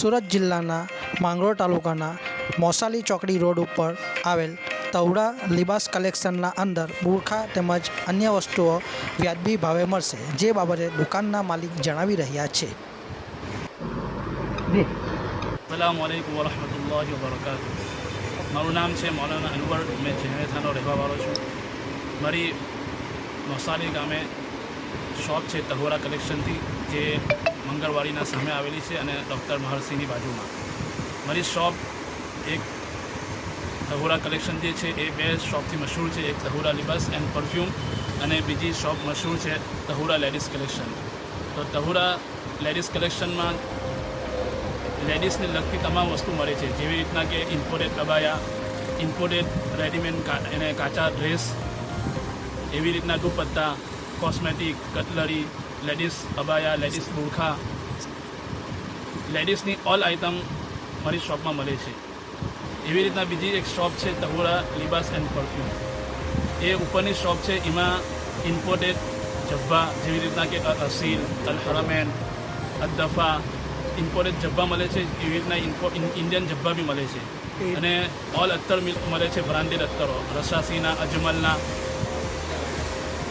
સુરત જિલ્લાના માંગરોળ તાલુકાના મોસાલી ચોકડી રોડ ઉપર આવેલ તહુરા લિબાસ કલેક્શનના અંદર બુરખા તેમજ અન્ય વસ્તુઓ વ્યાજબી ભાવે મળશે, જે બાબતે દુકાનના માલિક જણાવી રહ્યા છે. અસલામુઅલૈકુમ વરહમતુલ્લાહિ વબરકાતુહ. મારું નામ છે મૌલાના અનવર. મેં જહેનેથાનો રહેવાવાળો છું. મારી મોસાલી ગામે શોપ છે તહુરા કલેક્શનથી, જે મંગળવાડીના સામે આવેલી છે અને ડૉક્ટર મહર્ષિની બાજુમાં. મારી શોપ એક તહુરા કલેક્શન જે છે એ બે શોપથી મશહૂર છે. એક તહુરા લિબાસ એન્ડ પરફ્યુમ અને બીજી શોપ મશહૂર છે તહુરા લેડીઝ કલેક્શન. તો તહુરા લેડીઝ કલેક્શનમાં લેડીઝને લગતી તમામ વસ્તુ મળે છે, જેવી રીતના કે ઇમ્પોર્ટેડ કબાયા, ઇમ્પોર્ટેડ રેડીમેડ એને કાચા ડ્રેસ, એવી રીતના દુપટ્ટા, કોસ્મેટિક, કટલરી, લેડીઝ અબાયા, લેડીઝ બુરખા, લેડીઝની ઓલ આઇટમ મારી શોપમાં મળે છે. એવી રીતના બીજી એક શોપ છે તહુરા લિબાસ એન્ડ પરફ્યુમ. એ ઉપરની શોપ છે, એમાં ઇમ્પોર્ટેડ જબ્બા, જેવી રીતના કે અસીલ, અલ-હરમેન, અદ્દફા, ઇમ્પોર્ટેડ જબ્બા મળે છે. એવી રીતના ઇન્ડિયન જબ્બા બી મળે છે. અને ઓલ અત્તર મળે છે, બ્રાન્ડેડ અત્તરો, રસાસીના, અજમલના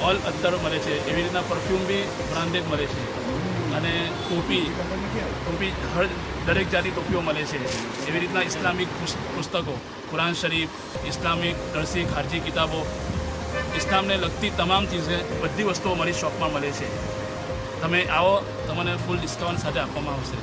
ઓલ અત્તર મળે છે. એવી રીતના પરફ્યુમ બી બ્રાન્ડેડ મળે છે. અને ટોપી દરેક જાતની ટોપીઓ મળે છે. એવી રીતના ઇસ્લામિક પુસ્તકો, કુરાન શરીફ, ઇસ્લામિક દરસી ખારજી કિતાબો, ઇસ્લામને લગતી તમામ ચીજે બધી વસ્તુઓ મારી શોપમાં મળે છે. તમે આવો, તમને ફૂલ ડિસ્કાઉન્ટ સાથે આપવામાં આવશે.